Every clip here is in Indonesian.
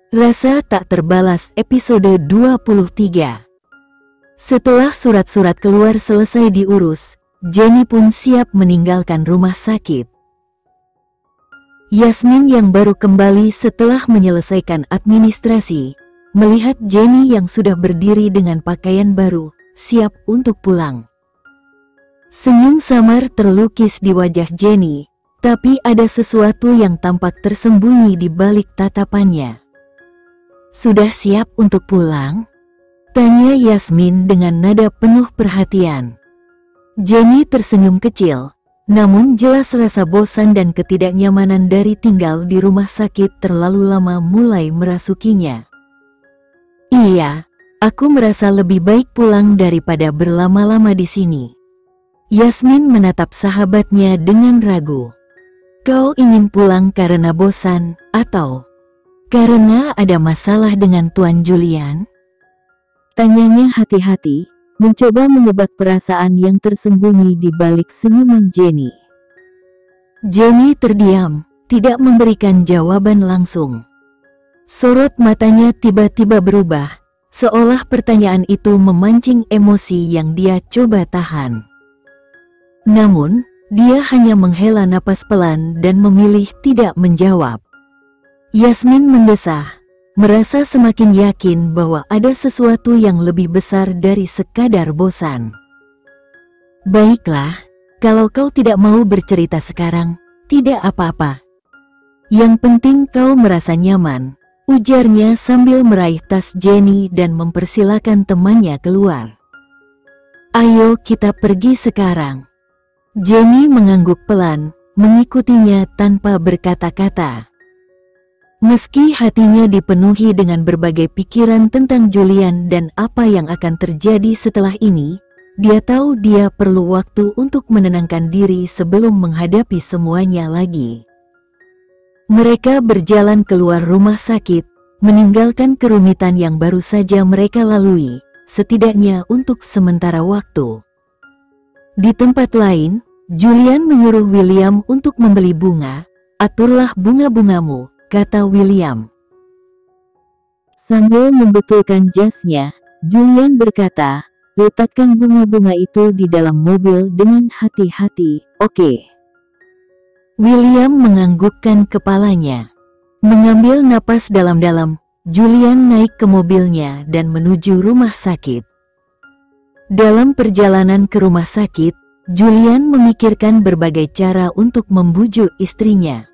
Rasa tak terbalas episode 23. Setelah surat-surat keluar selesai diurus, Jenny pun siap meninggalkan rumah sakit. Yasmin yang baru kembali setelah menyelesaikan administrasi, melihat Jenny yang sudah berdiri dengan pakaian baru, siap untuk pulang. Senyum samar terlukis di wajah Jenny, tapi ada sesuatu yang tampak tersembunyi di balik tatapannya. "Sudah siap untuk pulang?" tanya Yasmin dengan nada penuh perhatian. Jenny tersenyum kecil, namun jelas rasa bosan dan ketidaknyamanan dari tinggal di rumah sakit terlalu lama mulai merasukinya. "Iya, aku merasa lebih baik pulang daripada berlama-lama di sini." Yasmin menatap sahabatnya dengan ragu. "Kau ingin pulang karena bosan, atau karena ada masalah dengan Tuan Julian?" Tanyanya hati-hati, mencoba menebak perasaan yang tersembunyi di balik senyuman Jenny. Jenny terdiam, tidak memberikan jawaban langsung. Sorot matanya tiba-tiba berubah, seolah pertanyaan itu memancing emosi yang dia coba tahan. Namun, dia hanya menghela napas pelan dan memilih tidak menjawab. Yasmin mendesah, merasa semakin yakin bahwa ada sesuatu yang lebih besar dari sekadar bosan. "Baiklah, kalau kau tidak mau bercerita sekarang, tidak apa-apa. Yang penting kau merasa nyaman," ujarnya sambil meraih tas Jenny dan mempersilakan temannya keluar. "Ayo kita pergi sekarang." Jenny mengangguk pelan, mengikutinya tanpa berkata-kata. Meski hatinya dipenuhi dengan berbagai pikiran tentang Julian dan apa yang akan terjadi setelah ini, dia tahu dia perlu waktu untuk menenangkan diri sebelum menghadapi semuanya lagi. Mereka berjalan keluar rumah sakit, meninggalkan kerumitan yang baru saja mereka lalui, setidaknya untuk sementara waktu. Di tempat lain, Julian menyuruh William untuk membeli bunga. "Aturlah bunga-bungamu," kata William. Sambil membetulkan jasnya, Julian berkata, "Letakkan bunga-bunga itu di dalam mobil dengan hati-hati, oke?" William menganggukkan kepalanya. Mengambil napas dalam-dalam, Julian naik ke mobilnya dan menuju rumah sakit. Dalam perjalanan ke rumah sakit, Julian memikirkan berbagai cara untuk membujuk istrinya.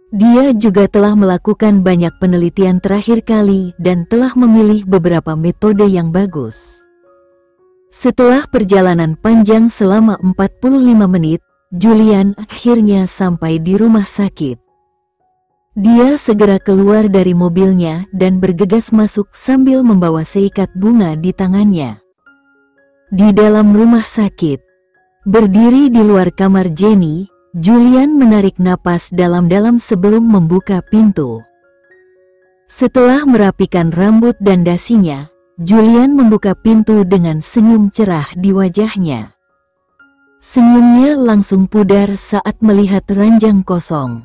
Dia juga telah melakukan banyak penelitian terakhir kali dan telah memilih beberapa metode yang bagus. Setelah perjalanan panjang selama 45 menit, Julian akhirnya sampai di rumah sakit. Dia segera keluar dari mobilnya dan bergegas masuk sambil membawa seikat bunga di tangannya. Di dalam rumah sakit, berdiri di luar kamar Jenny, Julian menarik napas dalam-dalam sebelum membuka pintu. Setelah merapikan rambut dan dasinya, Julian membuka pintu dengan senyum cerah di wajahnya. Senyumnya langsung pudar saat melihat ranjang kosong.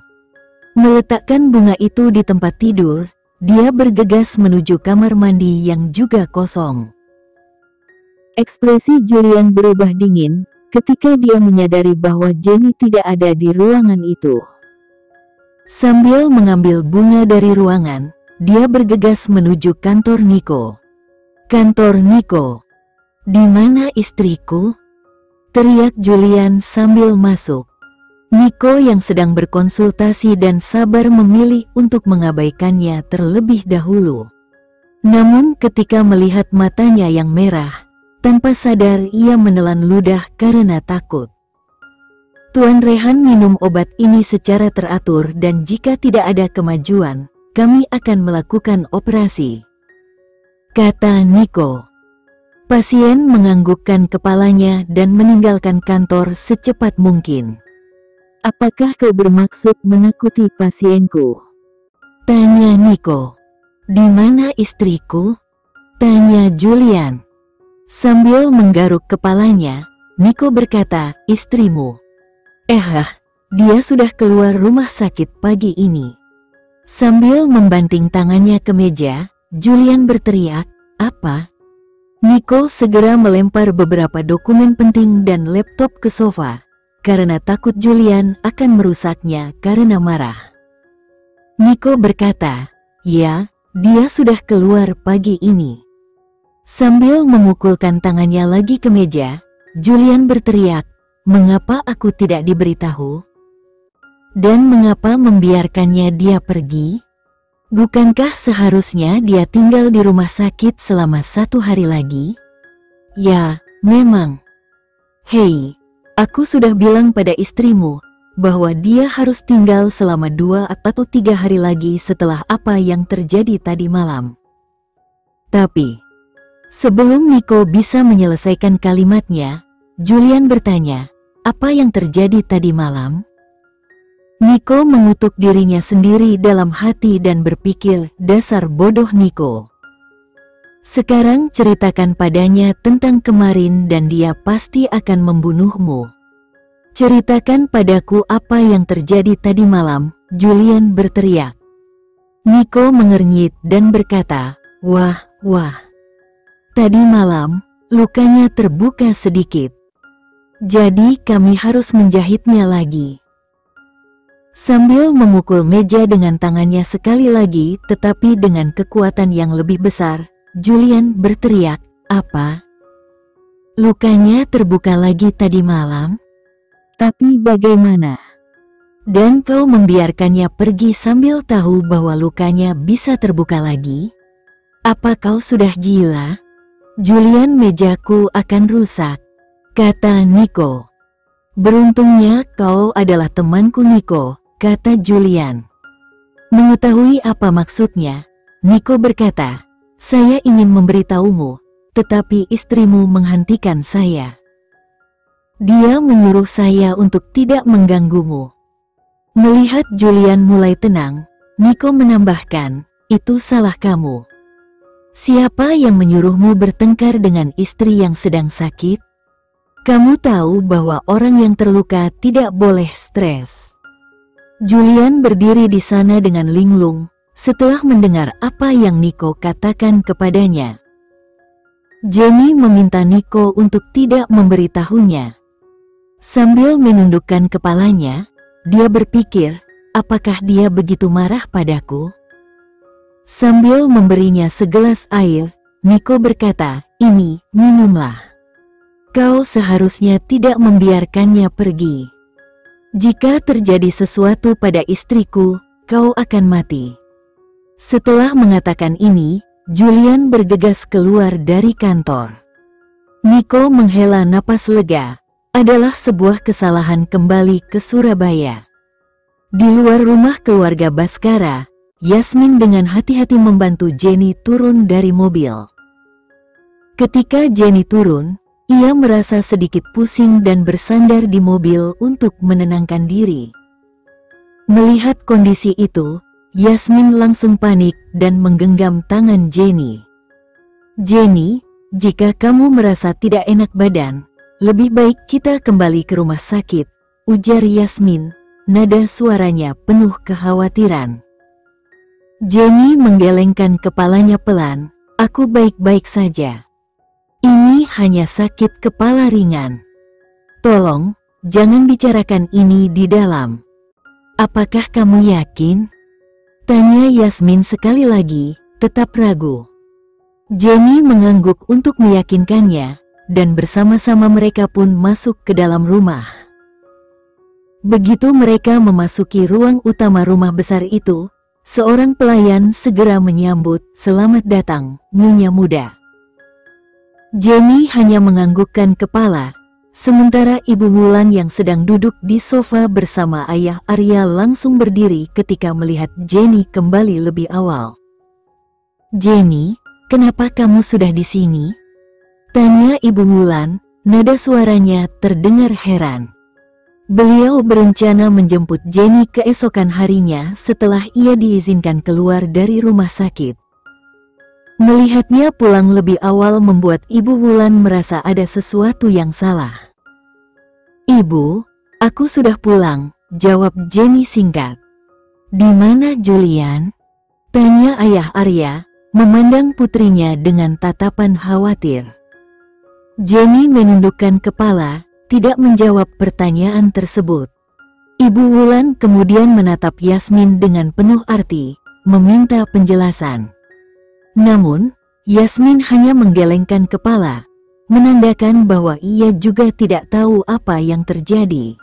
Meletakkan bunga itu di tempat tidur, dia bergegas menuju kamar mandi yang juga kosong. Ekspresi Julian berubah dingin ketika dia menyadari bahwa Jenny tidak ada di ruangan itu. Sambil mengambil bunga dari ruangan, dia bergegas menuju kantor Nico. "Kantor Nico, di mana istriku?" teriak Julian sambil masuk. Nico yang sedang berkonsultasi dan sabar memilih untuk mengabaikannya terlebih dahulu. Namun ketika melihat matanya yang merah, tanpa sadar ia menelan ludah karena takut. "Tuan Rehan minum obat ini secara teratur dan jika tidak ada kemajuan, kami akan melakukan operasi," kata Nico. Pasien menganggukkan kepalanya dan meninggalkan kantor secepat mungkin. "Apakah kau bermaksud menakuti pasienku?" tanya Nico. "Di mana istriku?" tanya Julian. Sambil menggaruk kepalanya, Nico berkata, "Istrimu." Dia sudah keluar rumah sakit pagi ini." Sambil membanting tangannya ke meja, Julian berteriak, "Apa?" Nico segera melempar beberapa dokumen penting dan laptop ke sofa, karena takut Julian akan merusaknya karena marah. Nico berkata, "Ya, dia sudah keluar pagi ini." Sambil memukulkan tangannya lagi ke meja, Julian berteriak, "Mengapa aku tidak diberitahu? Dan mengapa membiarkannya dia pergi? Bukankah seharusnya dia tinggal di rumah sakit selama 1 hari lagi?" "Ya, memang. Hei, aku sudah bilang pada istrimu bahwa dia harus tinggal selama 2 atau 3 hari lagi setelah apa yang terjadi tadi malam." Tapi, sebelum Nico bisa menyelesaikan kalimatnya, Julian bertanya, "Apa yang terjadi tadi malam?" Nico mengutuk dirinya sendiri dalam hati dan berpikir, "Dasar bodoh Nico. Sekarang ceritakan padanya tentang kemarin dan dia pasti akan membunuhmu. Ceritakan padaku apa yang terjadi tadi malam," Julian berteriak. Nico mengernyit dan berkata, Wah. Tadi malam, lukanya terbuka sedikit. Jadi kami harus menjahitnya lagi." Sambil memukul meja dengan tangannya sekali lagi tetapi dengan kekuatan yang lebih besar, Julian berteriak, "Apa? Lukanya terbuka lagi tadi malam? Tapi bagaimana? Dan kau membiarkannya pergi sambil tahu bahwa lukanya bisa terbuka lagi? Apa kau sudah gila? Julian, mejaku akan rusak," kata Nico. "Beruntungnya kau adalah temanku Nico," kata Julian. Mengetahui apa maksudnya, Nico berkata, "Saya ingin memberitahumu, tetapi istrimu menghentikan saya. Dia menyuruh saya untuk tidak mengganggumu." Melihat Julian mulai tenang, Nico menambahkan, "Itu salah kamu. Siapa yang menyuruhmu bertengkar dengan istri yang sedang sakit? Kamu tahu bahwa orang yang terluka tidak boleh stres." Julian berdiri di sana dengan linglung, setelah mendengar apa yang Nico katakan kepadanya. Jenny meminta Nico untuk tidak memberitahunya. Sambil menundukkan kepalanya, dia berpikir, apakah dia begitu marah padaku? Sambil memberinya segelas air, Nico berkata, "Ini, minumlah. Kau seharusnya tidak membiarkannya pergi. Jika terjadi sesuatu pada istriku, kau akan mati." Setelah mengatakan ini, Julian bergegas keluar dari kantor. Nico menghela napas lega. Adalah sebuah kesalahan kembali ke Surabaya. Di luar rumah keluarga Baskara, Yasmin dengan hati-hati membantu Jenny turun dari mobil. Ketika Jenny turun, ia merasa sedikit pusing dan bersandar di mobil untuk menenangkan diri. Melihat kondisi itu, Yasmin langsung panik dan menggenggam tangan Jenny. "Jenny, jika kamu merasa tidak enak badan, lebih baik kita kembali ke rumah sakit," ujar Yasmin, nada suaranya penuh kekhawatiran. Jenny menggelengkan kepalanya pelan, "Aku baik-baik saja. Ini hanya sakit kepala ringan. Tolong, jangan bicarakan ini di dalam." "Apakah kamu yakin?" tanya Yasmin sekali lagi, tetap ragu. Jenny mengangguk untuk meyakinkannya, dan bersama-sama mereka pun masuk ke dalam rumah. Begitu mereka memasuki ruang utama rumah besar itu, seorang pelayan segera menyambut, "Selamat datang, Nyonya Muda." Jenny hanya menganggukkan kepala, sementara Ibu Wulan yang sedang duduk di sofa bersama ayah Arya langsung berdiri ketika melihat Jenny kembali lebih awal. "Jenny, kenapa kamu sudah di sini?" tanya Ibu Wulan, nada suaranya terdengar heran. Beliau berencana menjemput Jenny keesokan harinya setelah ia diizinkan keluar dari rumah sakit. Melihatnya pulang lebih awal membuat Ibu Wulan merasa ada sesuatu yang salah. "Ibu, aku sudah pulang," jawab Jenny singkat. Di mana Julian? Tanya ayah Arya, memandang putrinya dengan tatapan khawatir. Jenny menundukkan kepala, tidak menjawab pertanyaan tersebut. Ibu Wulan kemudian menatap Yasmin dengan penuh arti, meminta penjelasan. Namun, Yasmin hanya menggelengkan kepala, menandakan bahwa ia juga tidak tahu apa yang terjadi.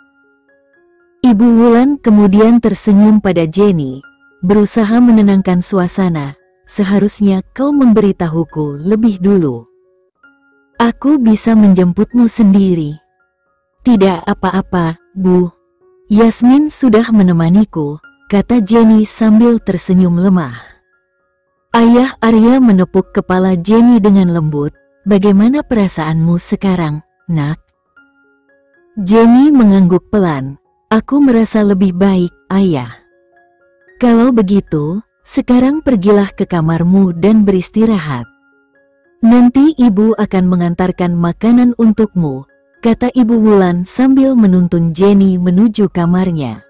Ibu Wulan kemudian tersenyum pada Jenny, berusaha menenangkan suasana. Seharusnya kau memberitahuku lebih dulu. Aku bisa menjemputmu sendiri. Tidak apa-apa, Bu. Yasmin sudah menemaniku, kata Jenny sambil tersenyum lemah. Ayah Arya menepuk kepala Jenny dengan lembut. Bagaimana perasaanmu sekarang, Nak? Jenny mengangguk pelan. Aku merasa lebih baik, Ayah. Kalau begitu, sekarang pergilah ke kamarmu dan beristirahat. Nanti ibu akan mengantarkan makanan untukmu, kata Ibu Wulan sambil menuntun Jenny menuju kamarnya.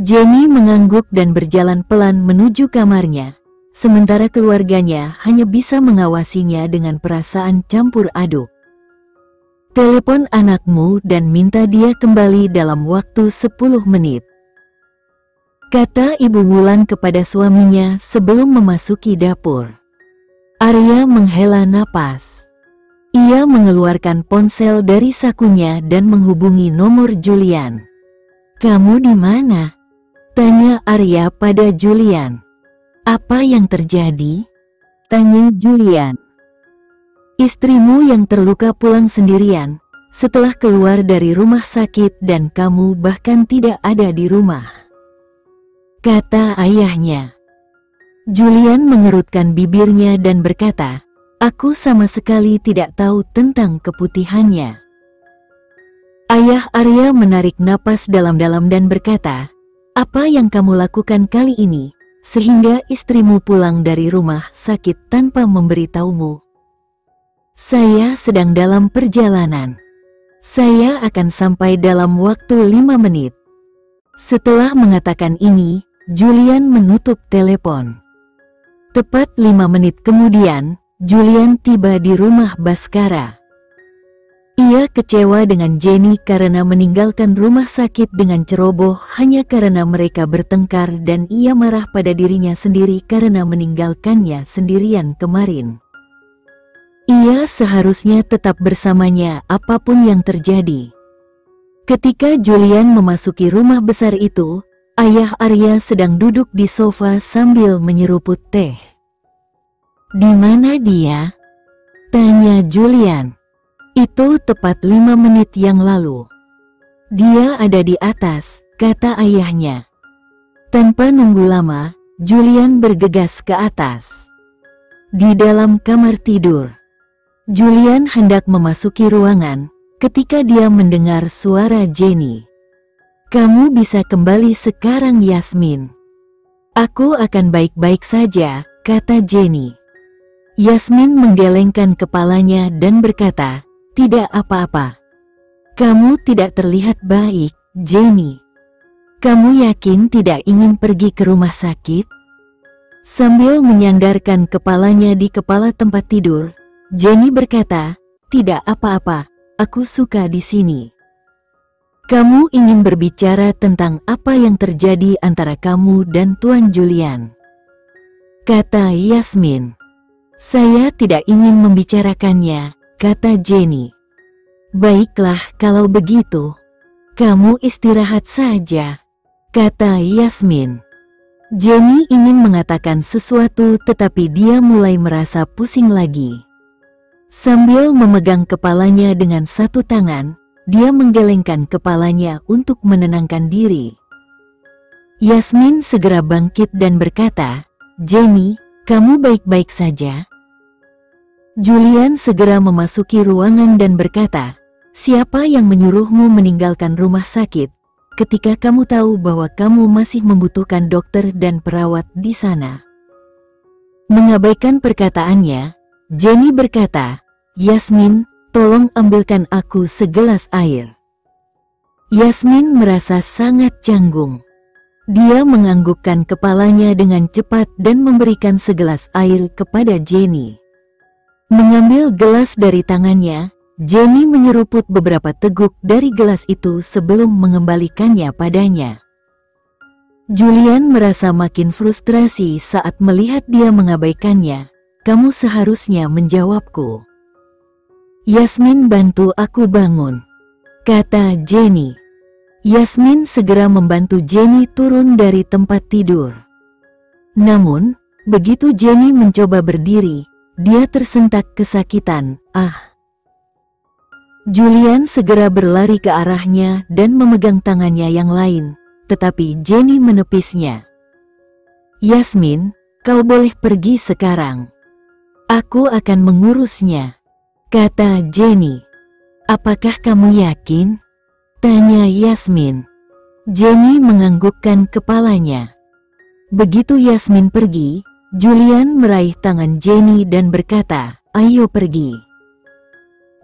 Jenny mengangguk dan berjalan pelan menuju kamarnya, sementara keluarganya hanya bisa mengawasinya dengan perasaan campur aduk. Telepon anakmu dan minta dia kembali dalam waktu 10 menit. Kata Ibu Wulan kepada suaminya sebelum memasuki dapur. Arya menghela napas. Ia mengeluarkan ponsel dari sakunya dan menghubungi nomor Julian. Kamu di mana? Tanya Arya pada Julian. Apa yang terjadi? Tanya Julian. Istrimu yang terluka pulang sendirian, setelah keluar dari rumah sakit dan kamu bahkan tidak ada di rumah, kata ayahnya. Julian mengerutkan bibirnya dan berkata, aku sama sekali tidak tahu tentang keputihannya. Ayah Arya menarik napas dalam-dalam dan berkata, apa yang kamu lakukan kali ini, sehingga istrimu pulang dari rumah sakit tanpa memberitahumu? Saya sedang dalam perjalanan. Saya akan sampai dalam waktu 5 menit. Setelah mengatakan ini, Julian menutup telepon. Tepat 5 menit kemudian, Julian tiba di rumah Baskara. Ia kecewa dengan Jenny karena meninggalkan rumah sakit dengan ceroboh hanya karena mereka bertengkar dan ia marah pada dirinya sendiri karena meninggalkannya sendirian kemarin. Ia seharusnya tetap bersamanya apapun yang terjadi. Ketika Julian memasuki rumah besar itu, ayah Arya sedang duduk di sofa sambil menyeruput teh. Di mana dia? Tanya Julian. Itu tepat 5 menit yang lalu. Dia ada di atas, kata ayahnya. Tanpa nunggu lama, Julian bergegas ke atas. Di dalam kamar tidur. Julian hendak memasuki ruangan, ketika dia mendengar suara Jenny. Kamu bisa kembali sekarang Yasmin. Aku akan baik-baik saja, kata Jenny. Yasmin menggelengkan kepalanya dan berkata, tidak apa-apa. Kamu tidak terlihat baik, Jenny. Kamu yakin tidak ingin pergi ke rumah sakit? Sambil menyandarkan kepalanya di kepala tempat tidur, Jenny berkata, tidak apa-apa, aku suka di sini. Kamu ingin berbicara tentang apa yang terjadi antara kamu dan Tuan Julian, kata Yasmin. Saya tidak ingin membicarakannya, kata Jenny. Baiklah kalau begitu. Kamu istirahat saja, kata Yasmin. Jenny ingin mengatakan sesuatu tetapi dia mulai merasa pusing lagi. Sambil memegang kepalanya dengan satu tangan, dia menggelengkan kepalanya untuk menenangkan diri. Yasmin segera bangkit dan berkata, Jenny, kamu baik-baik saja? Julian segera memasuki ruangan dan berkata, siapa yang menyuruhmu meninggalkan rumah sakit, ketika kamu tahu bahwa kamu masih membutuhkan dokter dan perawat di sana? Mengabaikan perkataannya, Jenny berkata, Yasmin, tolong ambilkan aku segelas air. Yasmin merasa sangat canggung. Dia menganggukkan kepalanya dengan cepat dan memberikan segelas air kepada Jenny. Mengambil gelas dari tangannya, Jenny menyeruput beberapa teguk dari gelas itu sebelum mengembalikannya padanya. Julian merasa makin frustrasi saat melihat dia mengabaikannya. Kamu seharusnya menjawabku. Yasmin, bantu aku bangun, kata Jenny. Yasmin segera membantu Jenny turun dari tempat tidur. Namun, begitu Jenny mencoba berdiri, dia tersentak kesakitan. Julian segera berlari ke arahnya dan memegang tangannya yang lain, tetapi Jenny menepisnya. Yasmin, kau boleh pergi sekarang. Aku akan mengurusnya, kata Jenny. Apakah kamu yakin? Tanya Yasmin. Jenny menganggukkan kepalanya. Begitu Yasmin pergi, Julian meraih tangan Jenny dan berkata, ayo pergi.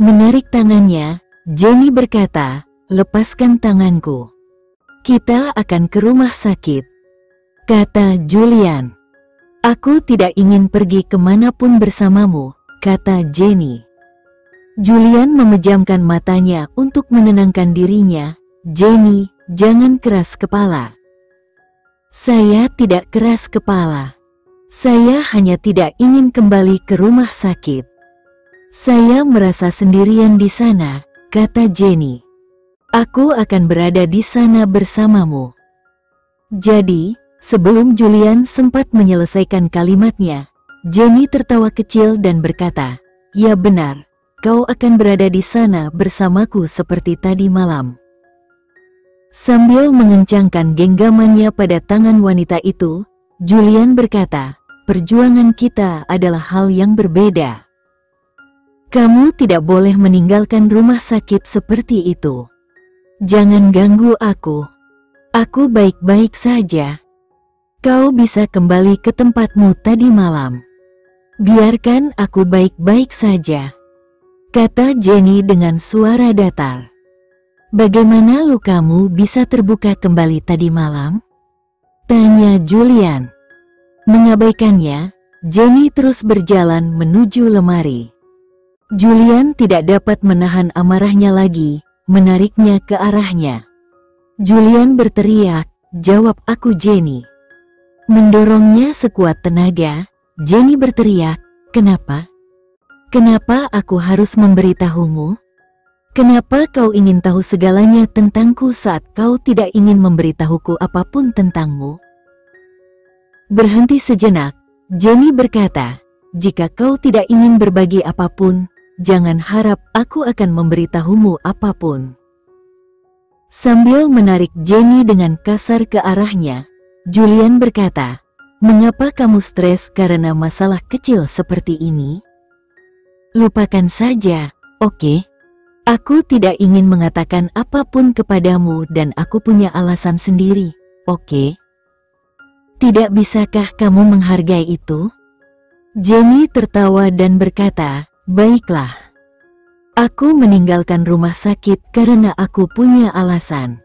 Menarik tangannya, Jenny berkata, lepaskan tanganku. Kita akan ke rumah sakit, kata Julian. Aku tidak ingin pergi kemanapun bersamamu, kata Jenny. Julian memejamkan matanya untuk menenangkan dirinya. Jenny, jangan keras kepala. Saya tidak keras kepala. Saya hanya tidak ingin kembali ke rumah sakit. Saya merasa sendirian di sana, kata Jenny. Aku akan berada di sana bersamamu. Jadi, sebelum Julian sempat menyelesaikan kalimatnya, Jenny tertawa kecil dan berkata, ya benar, kau akan berada di sana bersamaku seperti tadi malam. Sambil mengencangkan genggamannya pada tangan wanita itu, Julian berkata, perjuangan kita adalah hal yang berbeda. Kamu tidak boleh meninggalkan rumah sakit seperti itu. Jangan ganggu aku. Aku baik-baik saja. Kau bisa kembali ke tempatmu tadi malam. Biarkan aku baik-baik saja, kata Jenny dengan suara datar. Bagaimana lukamu bisa terbuka kembali tadi malam? Tanya Julian. Mengabaikannya, Jenny terus berjalan menuju lemari. Julian tidak dapat menahan amarahnya lagi, menariknya ke arahnya. Julian berteriak, jawab aku Jenny. Mendorongnya sekuat tenaga, Jenny berteriak, kenapa? Kenapa aku harus memberitahumu? Kenapa kau ingin tahu segalanya tentangku saat kau tidak ingin memberitahuku apapun tentangmu? Berhenti sejenak, Jenny berkata, jika kau tidak ingin berbagi apapun, jangan harap aku akan memberitahumu apapun. Sambil menarik Jenny dengan kasar ke arahnya, Julian berkata, mengapa kamu stres karena masalah kecil seperti ini? Lupakan saja, oke? Aku tidak ingin mengatakan apapun kepadamu dan aku punya alasan sendiri, oke? Tidak bisakah kamu menghargai itu? Jenny tertawa dan berkata, baiklah. Aku meninggalkan rumah sakit karena aku punya alasan.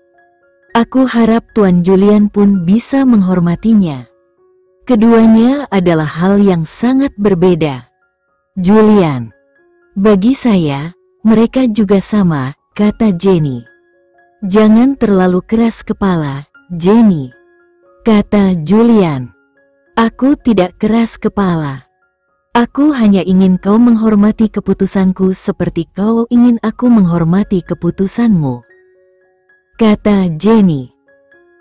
Aku harap Tuan Julian pun bisa menghormatinya. Keduanya adalah hal yang sangat berbeda. Julian. Bagi saya, mereka juga sama, kata Jenny. Jangan terlalu keras kepala, Jenny, kata Julian. Aku tidak keras kepala. Aku hanya ingin kau menghormati keputusanku seperti kau ingin aku menghormati keputusanmu, kata Jenny.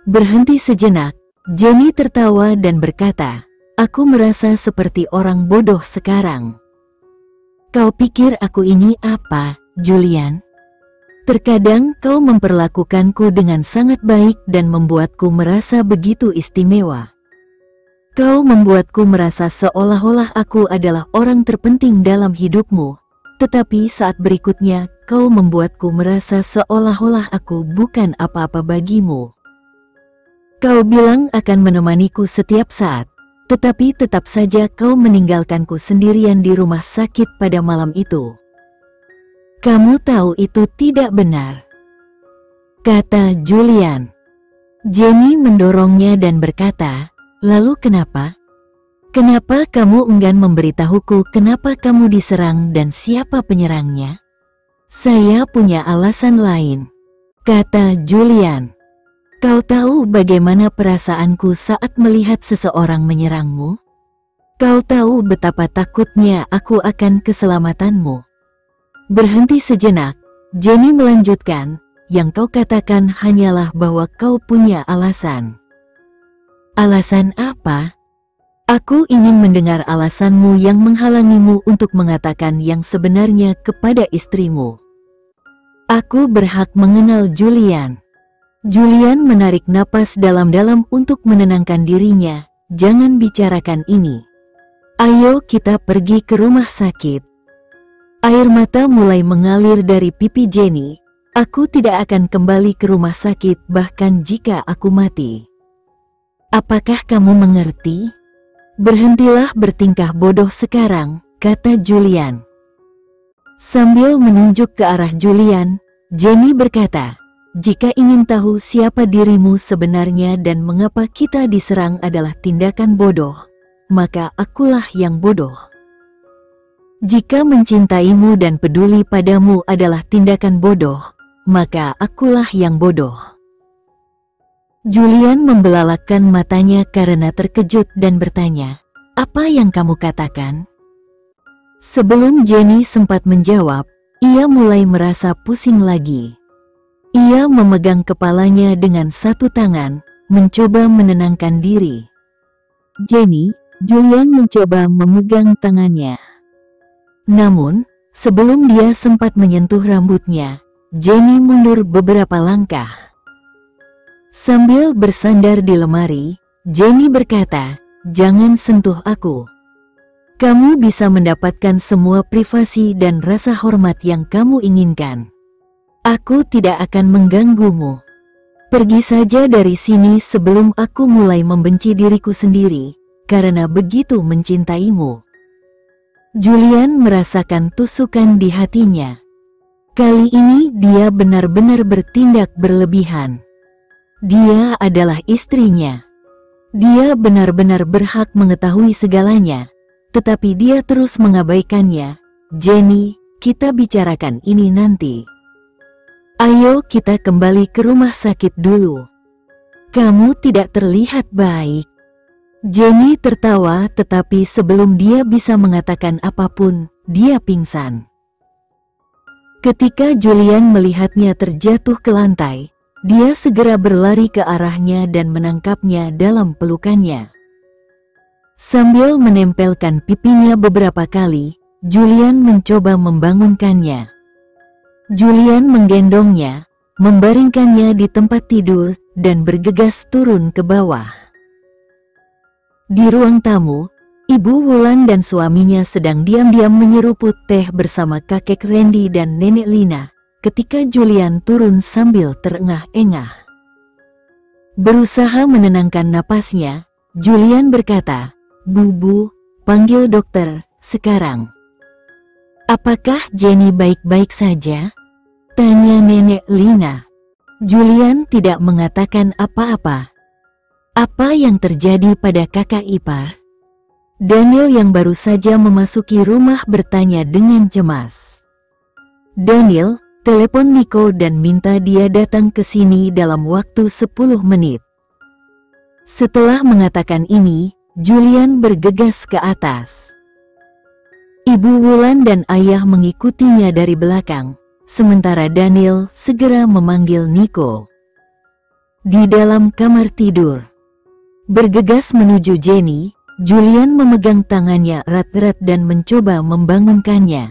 Berhenti sejenak, Jenny tertawa dan berkata, aku merasa seperti orang bodoh sekarang. Kau pikir aku ini apa, Julian? Terkadang kau memperlakukanku dengan sangat baik dan membuatku merasa begitu istimewa. Kau membuatku merasa seolah-olah aku adalah orang terpenting dalam hidupmu, tetapi saat berikutnya kau membuatku merasa seolah-olah aku bukan apa-apa bagimu. Kau bilang akan menemaniku setiap saat, tetapi tetap saja kau meninggalkanku sendirian di rumah sakit pada malam itu. Kamu tahu itu tidak benar, kata Julian. Jenny mendorongnya dan berkata, "Lalu kenapa? Kenapa kamu enggan memberitahuku kenapa kamu diserang dan siapa penyerangnya?" "Saya punya alasan lain," kata Julian. "Kau tahu bagaimana perasaanku saat melihat seseorang menyerangmu? Kau tahu betapa takutnya aku akan keselamatanmu." Berhenti sejenak, Jenny melanjutkan, "Yang kau katakan hanyalah bahwa kau punya alasan." "Alasan apa?" "Aku ingin mendengar alasanmu yang menghalangimu untuk mengatakan yang sebenarnya kepada istrimu." "Aku berhak mengenal Julian." Julian menarik napas dalam-dalam untuk menenangkan dirinya. "Jangan bicarakan ini. Ayo kita pergi ke rumah sakit." Air mata mulai mengalir dari pipi Jenny. "Aku tidak akan kembali ke rumah sakit bahkan jika aku mati. Apakah kamu mengerti? Berhentilah bertingkah bodoh sekarang," kata Julian. Sambil menunjuk ke arah Julian, Jenny berkata, "Jika ingin tahu siapa dirimu sebenarnya dan mengapa kita diserang adalah tindakan bodoh, maka akulah yang bodoh. Jika mencintaimu dan peduli padamu adalah tindakan bodoh, maka akulah yang bodoh." Julian membelalakkan matanya karena terkejut dan bertanya, "Apa yang kamu katakan?" Sebelum Jenny sempat menjawab, ia mulai merasa pusing lagi. Ia memegang kepalanya dengan satu tangan, mencoba menenangkan diri. Jenny, Julian mencoba memegang tangannya. Namun, sebelum dia sempat menyentuh rambutnya, Jenny mundur beberapa langkah. Sambil bersandar di lemari, Jenny berkata, "Jangan sentuh aku. Kamu bisa mendapatkan semua privasi dan rasa hormat yang kamu inginkan. Aku tidak akan mengganggumu. Pergi saja dari sini sebelum aku mulai membenci diriku sendiri, karena begitu mencintaimu." Julian merasakan tusukan di hatinya. Kali ini dia benar-benar bertindak berlebihan. Dia adalah istrinya. Dia benar-benar berhak mengetahui segalanya, tetapi dia terus mengabaikannya. "Jenny, kita bicarakan ini nanti. Ayo kita kembali ke rumah sakit dulu. Kamu tidak terlihat baik." Jenny tertawa, tetapi sebelum dia bisa mengatakan apapun, dia pingsan. Ketika Julian melihatnya terjatuh ke lantai, dia segera berlari ke arahnya dan menangkapnya dalam pelukannya. Sambil menempelkan pipinya beberapa kali, Julian mencoba membangunkannya. Julian menggendongnya, membaringkannya di tempat tidur, dan bergegas turun ke bawah. Di ruang tamu, Ibu Wulan dan suaminya sedang diam-diam menyeruput teh bersama kakek Randy dan nenek Lina, ketika Julian turun sambil terengah-engah. Berusaha menenangkan napasnya, Julian berkata, "Bu, panggil dokter, sekarang." "Apakah Jenny baik-baik saja?" tanya nenek Lina. Julian tidak mengatakan apa-apa. Apa yang terjadi pada kakak ipar? Daniel yang baru saja memasuki rumah bertanya dengan cemas. "Daniel, telepon Nico dan minta dia datang ke sini dalam waktu 10 menit. Setelah mengatakan ini, Julian bergegas ke atas. Ibu Wulan dan ayah mengikutinya dari belakang, sementara Daniel segera memanggil Nico. Di dalam kamar tidur, bergegas menuju Jenny, Julian memegang tangannya erat-erat dan mencoba membangunkannya.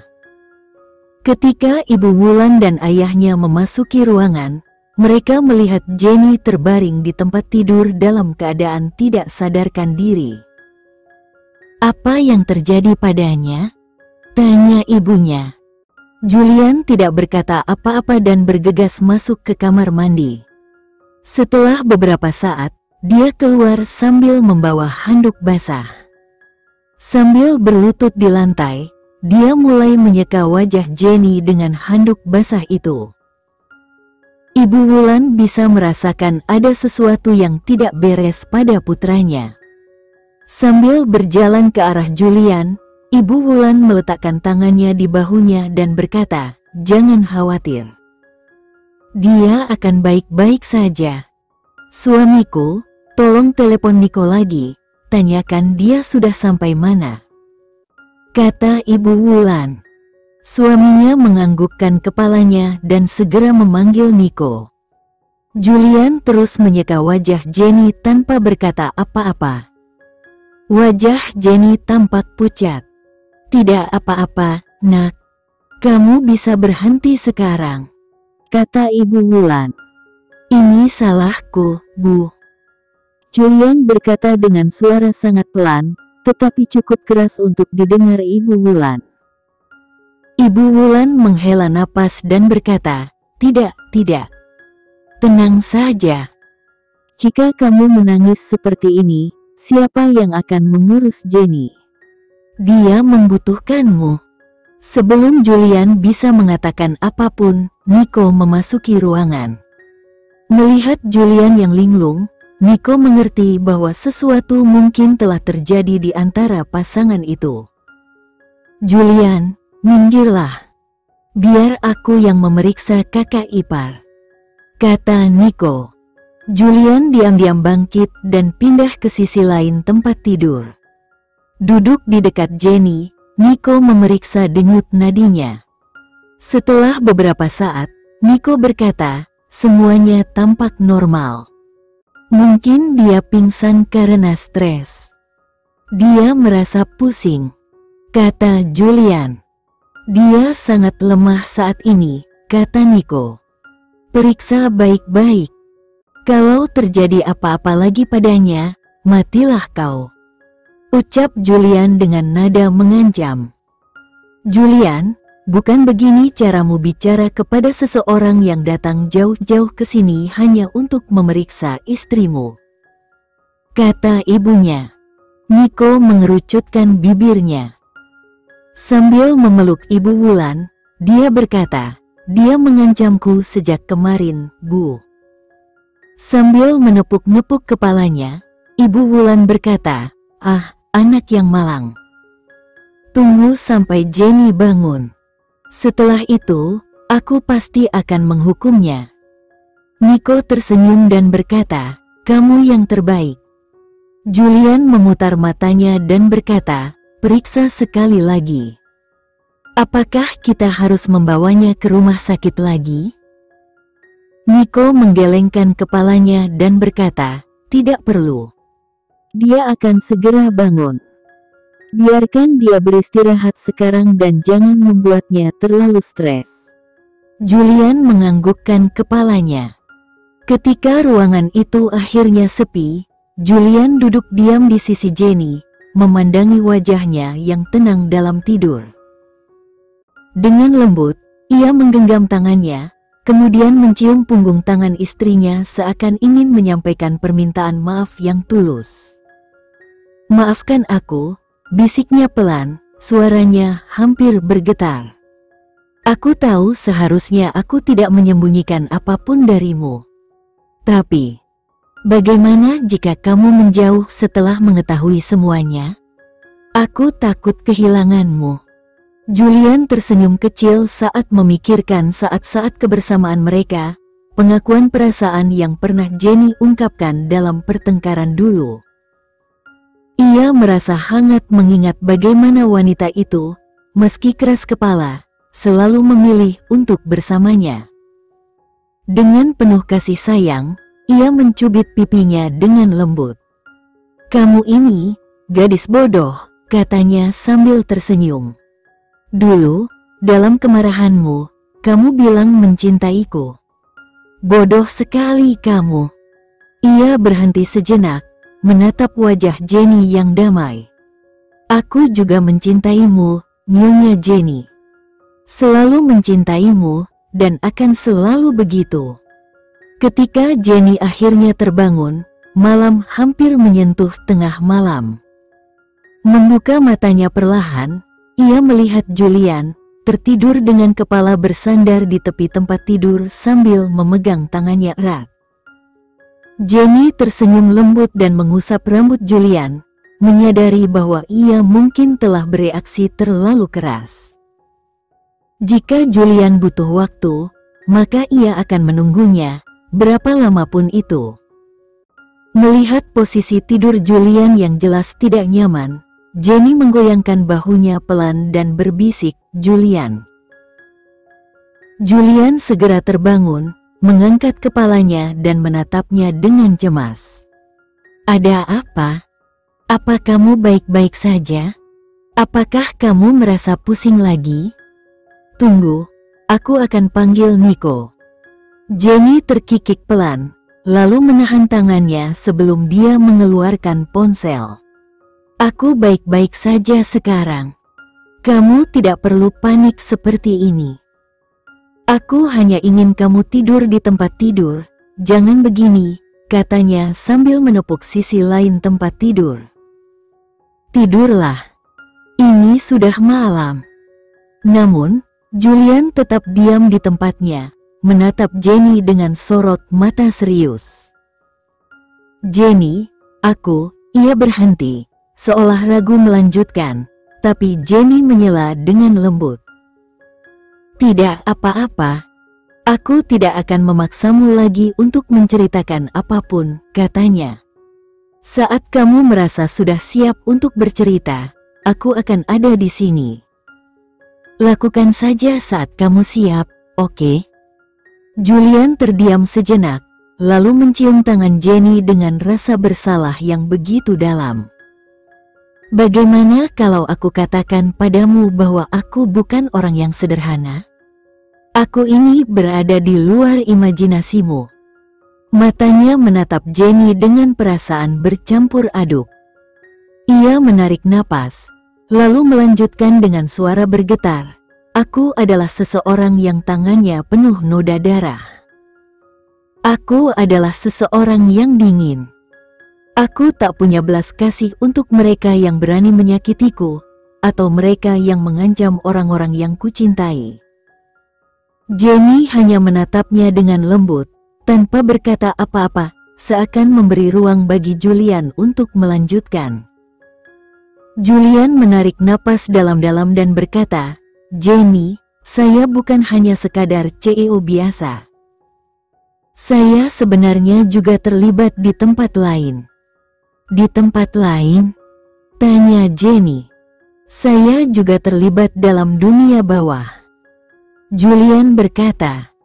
Ketika Ibu Wulan dan ayahnya memasuki ruangan, mereka melihat Jenny terbaring di tempat tidur dalam keadaan tidak sadarkan diri. "Apa yang terjadi padanya?" tanya ibunya. Julian tidak berkata apa-apa dan bergegas masuk ke kamar mandi. Setelah beberapa saat, dia keluar sambil membawa handuk basah. Sambil berlutut di lantai, dia mulai menyeka wajah Jenny dengan handuk basah itu. Ibu Wulan bisa merasakan ada sesuatu yang tidak beres pada putranya. Sambil berjalan ke arah Julian, Ibu Wulan meletakkan tangannya di bahunya dan berkata, "Jangan khawatir. Dia akan baik-baik saja. Suamiku, tolong telepon Niko lagi, tanyakan dia sudah sampai mana," kata Ibu Wulan. Suaminya menganggukkan kepalanya dan segera memanggil Niko. Julian terus menyeka wajah Jenny tanpa berkata apa-apa. Wajah Jenny tampak pucat. "Tidak apa-apa, Nak. Kamu bisa berhenti sekarang," kata Ibu Wulan. "Ini salahku, Bu." Julian berkata dengan suara sangat pelan, tetapi cukup keras untuk didengar Ibu Wulan. Ibu Wulan menghela napas dan berkata, "Tidak, tidak. Tenang saja. Jika kamu menangis seperti ini, siapa yang akan mengurus Jenny? Dia membutuhkanmu." Sebelum Julian bisa mengatakan apapun, Niko memasuki ruangan. Melihat Julian yang linglung, Niko mengerti bahwa sesuatu mungkin telah terjadi di antara pasangan itu. "Julian, minggirlah. Biar aku yang memeriksa kakak ipar," kata Niko. Julian diam-diam bangkit dan pindah ke sisi lain tempat tidur. Duduk di dekat Jenny, Niko memeriksa denyut nadinya. Setelah beberapa saat, Niko berkata, "Semuanya tampak normal. Mungkin dia pingsan karena stres. Dia merasa pusing," kata Julian. "Dia sangat lemah saat ini," kata Niko. "Periksa baik-baik. Kalau terjadi apa-apa lagi padanya, matilah kau," ucap Julian dengan nada mengancam. "Julian, bukan begini caramu bicara kepada seseorang yang datang jauh-jauh ke sini hanya untuk memeriksa istrimu," kata ibunya. Niko mengerucutkan bibirnya. Sambil memeluk Ibu Wulan, dia berkata, "Dia mengancamku sejak kemarin, Bu." Sambil menepuk-nepuk kepalanya, Ibu Wulan berkata, "Ah, anak yang malang. Tunggu sampai Jenny bangun. Setelah itu, aku pasti akan menghukumnya." Niko tersenyum dan berkata, "Kamu yang terbaik." Julian memutar matanya dan berkata, "Periksa sekali lagi. Apakah kita harus membawanya ke rumah sakit lagi?" Niko menggelengkan kepalanya dan berkata, "Tidak perlu. Dia akan segera bangun. Biarkan dia beristirahat sekarang dan jangan membuatnya terlalu stres." Julian menganggukkan kepalanya. Ketika ruangan itu akhirnya sepi, Julian duduk diam di sisi Jenny, memandangi wajahnya yang tenang dalam tidur. Dengan lembut, ia menggenggam tangannya, kemudian mencium punggung tangan istrinya seakan ingin menyampaikan permintaan maaf yang tulus. "Maafkan aku," bisiknya pelan, suaranya hampir bergetar. "Aku tahu seharusnya aku tidak menyembunyikan apapun darimu. Tapi, bagaimana jika kamu menjauh setelah mengetahui semuanya? Aku takut kehilanganmu." Julian tersenyum kecil saat memikirkan saat-saat kebersamaan mereka, pengakuan perasaan yang pernah Jenny ungkapkan dalam pertengkaran dulu. Ia merasa hangat mengingat bagaimana wanita itu, meski keras kepala, selalu memilih untuk bersamanya. Dengan penuh kasih sayang, ia mencubit pipinya dengan lembut. "Kamu ini, gadis bodoh," katanya sambil tersenyum. "Dulu, dalam kemarahanmu, kamu bilang mencintaiku. Bodoh sekali kamu." Ia berhenti sejenak, menatap wajah Jenny yang damai. "Aku juga mencintaimu," nyonya Jenny. "Selalu mencintaimu, dan akan selalu begitu." Ketika Jenny akhirnya terbangun, malam hampir menyentuh tengah malam. Membuka matanya perlahan, ia melihat Julian, tertidur dengan kepala bersandar di tepi tempat tidur sambil memegang tangannya erat. Jenny tersenyum lembut dan mengusap rambut Julian, menyadari bahwa ia mungkin telah bereaksi terlalu keras. Jika Julian butuh waktu, maka ia akan menunggunya, berapa lama pun itu. Melihat posisi tidur Julian yang jelas tidak nyaman, Jenny menggoyangkan bahunya pelan dan berbisik, "Julian." Julian segera terbangun, mengangkat kepalanya dan menatapnya dengan cemas. "Ada apa? Apa kamu baik-baik saja? Apakah kamu merasa pusing lagi?" "Tunggu, aku akan panggil Nico." Jenny terkikik pelan, lalu menahan tangannya sebelum dia mengeluarkan ponsel. "Aku baik-baik saja sekarang. Kamu tidak perlu panik seperti ini. Aku hanya ingin kamu tidur di tempat tidur, jangan begini," katanya sambil menepuk sisi lain tempat tidur. "Tidurlah. Ini sudah malam." Namun, Julian tetap diam di tempatnya, menatap Jenny dengan sorot mata serius. "Jenny, ia berhenti, seolah ragu melanjutkan, tapi Jenny menyela dengan lembut. "Tidak apa-apa. Aku tidak akan memaksamu lagi untuk menceritakan apapun," katanya. "Saat kamu merasa sudah siap untuk bercerita, aku akan ada di sini. Lakukan saja saat kamu siap, oke?" Julian terdiam sejenak, lalu mencium tangan Jenny dengan rasa bersalah yang begitu dalam. "Bagaimana kalau aku katakan padamu bahwa aku bukan orang yang sederhana? Aku ini berada di luar imajinasimu." Matanya menatap Jenny dengan perasaan bercampur aduk. Ia menarik napas, lalu melanjutkan dengan suara bergetar, "Aku adalah seseorang yang tangannya penuh noda darah. Aku adalah seseorang yang dingin. Aku tak punya belas kasih untuk mereka yang berani menyakitiku, atau mereka yang mengancam orang-orang yang kucintai." Jenny hanya menatapnya dengan lembut, tanpa berkata apa-apa, seakan memberi ruang bagi Julian untuk melanjutkan. Julian menarik napas dalam-dalam dan berkata, "Jenny, saya bukan hanya sekadar CEO biasa. Saya sebenarnya juga terlibat di tempat lain." "Di tempat lain?" tanya Jenny. "Saya juga terlibat dalam dunia bawah," Julian berkata.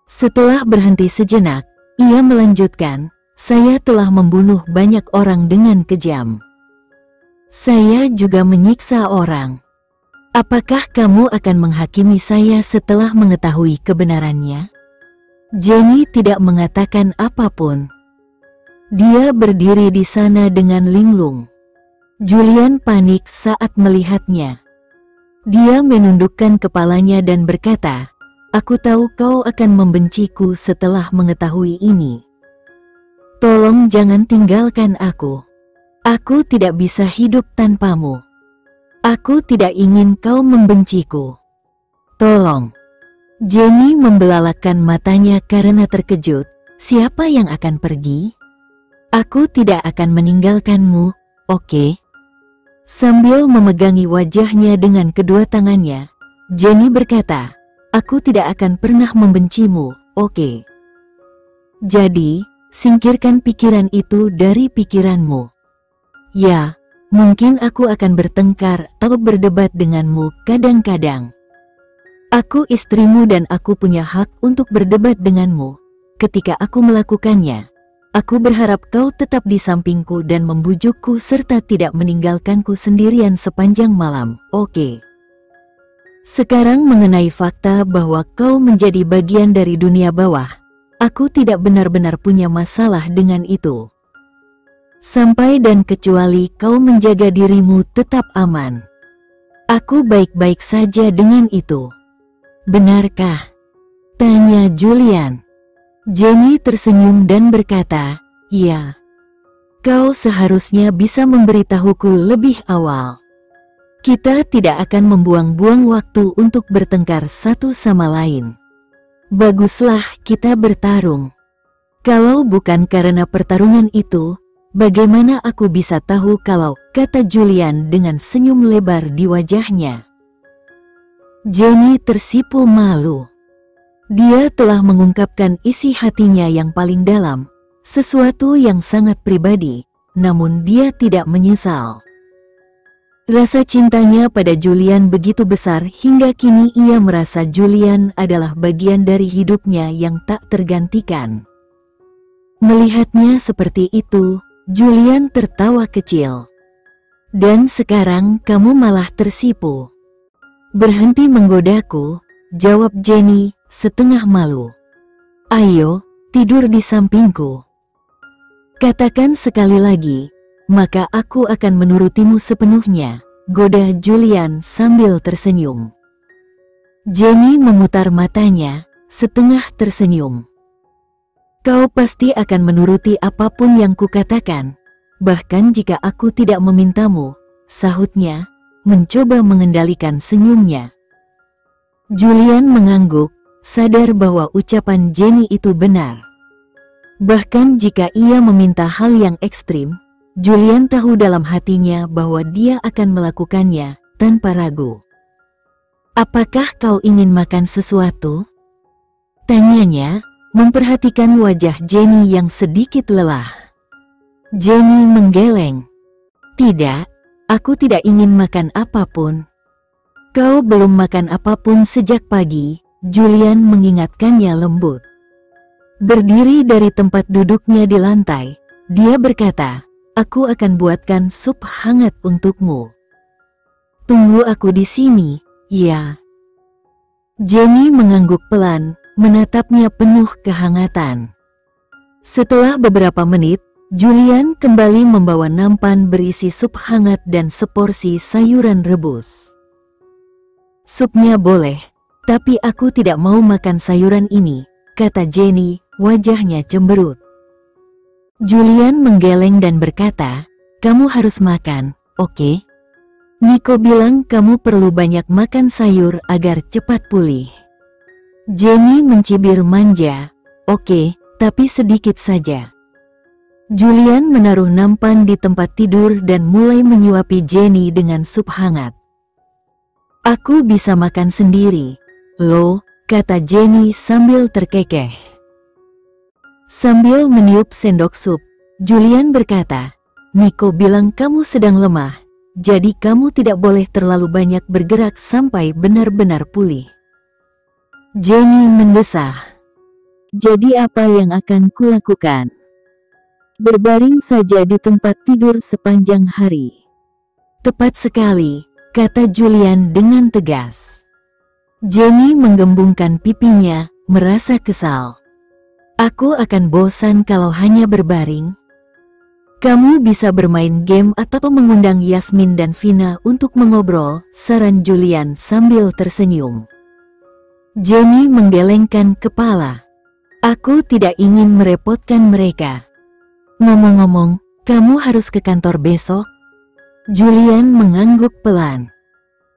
Setelah berhenti sejenak, ia melanjutkan, "Saya telah membunuh banyak orang dengan kejam. Saya juga menyiksa orang. Apakah kamu akan menghakimi saya setelah mengetahui kebenarannya?" Jenny tidak mengatakan apapun. Dia berdiri di sana dengan linglung. Julian panik saat melihatnya. Dia menundukkan kepalanya dan berkata, "Aku tahu kau akan membenciku setelah mengetahui ini. Tolong jangan tinggalkan aku. Aku tidak bisa hidup tanpamu. Aku tidak ingin kau membenciku. Tolong." Jenny membelalakan matanya karena terkejut. "Siapa yang akan pergi? Aku tidak akan meninggalkanmu, oke?" Sambil memegangi wajahnya dengan kedua tangannya, Jenny berkata, "Aku tidak akan pernah membencimu, oke? Jadi, singkirkan pikiran itu dari pikiranmu. Ya, mungkin aku akan bertengkar atau berdebat denganmu kadang-kadang. Aku istrimu dan aku punya hak untuk berdebat denganmu. Ketika aku melakukannya, aku berharap kau tetap di sampingku dan membujukku serta tidak meninggalkanku sendirian sepanjang malam, oke? Sekarang mengenai fakta bahwa kau menjadi bagian dari dunia bawah, aku tidak benar-benar punya masalah dengan itu. Sampai dan kecuali kau menjaga dirimu tetap aman. Aku baik-baik saja dengan itu. Benarkah?" tanya Julian. Jenny tersenyum dan berkata, "Iya. Kau seharusnya bisa memberitahuku lebih awal. Kita tidak akan membuang-buang waktu untuk bertengkar satu sama lain. Baguslah kita bertarung. Kalau bukan karena pertarungan itu, bagaimana aku bisa tahu kalau, kata Julian dengan senyum lebar di wajahnya. Jenny tersipu malu. Dia telah mengungkapkan isi hatinya yang paling dalam, sesuatu yang sangat pribadi, namun dia tidak menyesal. Rasa cintanya pada Julian begitu besar hingga kini ia merasa Julian adalah bagian dari hidupnya yang tak tergantikan. Melihatnya seperti itu, Julian tertawa kecil. Dan sekarang kamu malah tersipu. Berhenti menggodaku, jawab Jenny setengah malu. Ayo, tidur di sampingku. Katakan sekali lagi, maka aku akan menurutimu sepenuhnya, goda Julian sambil tersenyum. Jenny memutar matanya, setengah tersenyum. Kau pasti akan menuruti apapun yang kukatakan, bahkan jika aku tidak memintamu, sahutnya, mencoba mengendalikan senyumnya. Julian mengangguk, sadar bahwa ucapan Jenny itu benar. Bahkan jika ia meminta hal yang ekstrim, Julian tahu dalam hatinya bahwa dia akan melakukannya tanpa ragu. Apakah kau ingin makan sesuatu? Tanyanya, memperhatikan wajah Jenny yang sedikit lelah. Jenny menggeleng. Tidak, aku tidak ingin makan apapun. Kau belum makan apapun sejak pagi, Julian mengingatkannya lembut. Berdiri dari tempat duduknya di lantai, dia berkata, aku akan buatkan sup hangat untukmu. Tunggu aku di sini, ya. Jenny mengangguk pelan, menatapnya penuh kehangatan. Setelah beberapa menit, Julian kembali membawa nampan berisi sup hangat dan seporsi sayuran rebus. Supnya boleh, tapi aku tidak mau makan sayuran ini, kata Jenny, wajahnya cemberut. Julian menggeleng dan berkata, kamu harus makan, oke? Nico bilang kamu perlu banyak makan sayur agar cepat pulih. Jenny mencibir manja, oke, tapi sedikit saja. Julian menaruh nampan di tempat tidur dan mulai menyuapi Jenny dengan sup hangat. Aku bisa makan sendiri, loh, kata Jenny sambil terkekeh. Sambil meniup sendok sup, Julian berkata, Nico bilang kamu sedang lemah, jadi kamu tidak boleh terlalu banyak bergerak sampai benar-benar pulih. Jenny mendesah. Jadi apa yang akan kulakukan? Berbaring saja di tempat tidur sepanjang hari. Tepat sekali, kata Julian dengan tegas. Jenny menggembungkan pipinya, merasa kesal. Aku akan bosan kalau hanya berbaring. Kamu bisa bermain game atau mengundang Yasmin dan Vina untuk mengobrol, saran Julian sambil tersenyum. Jenny menggelengkan kepala. Aku tidak ingin merepotkan mereka. Ngomong-ngomong, kamu harus ke kantor besok? Julian mengangguk pelan.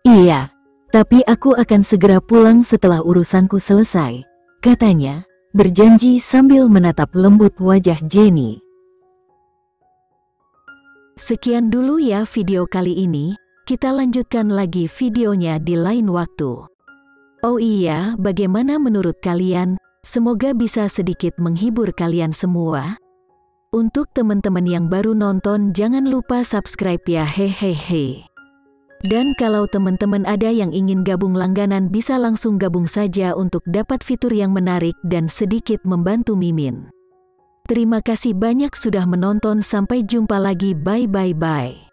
Iya, tapi aku akan segera pulang setelah urusanku selesai, katanya, berjanji sambil menatap lembut wajah Jenny. Sekian dulu ya video kali ini, kita lanjutkan lagi videonya di lain waktu. Oh iya, bagaimana menurut kalian? Semoga bisa sedikit menghibur kalian semua. Untuk teman-teman yang baru nonton jangan lupa subscribe ya hehehe. Dan kalau teman-teman ada yang ingin gabung langganan bisa langsung gabung saja untuk dapat fitur yang menarik dan sedikit membantu Mimin. Terima kasih banyak sudah menonton, sampai jumpa lagi, bye bye bye.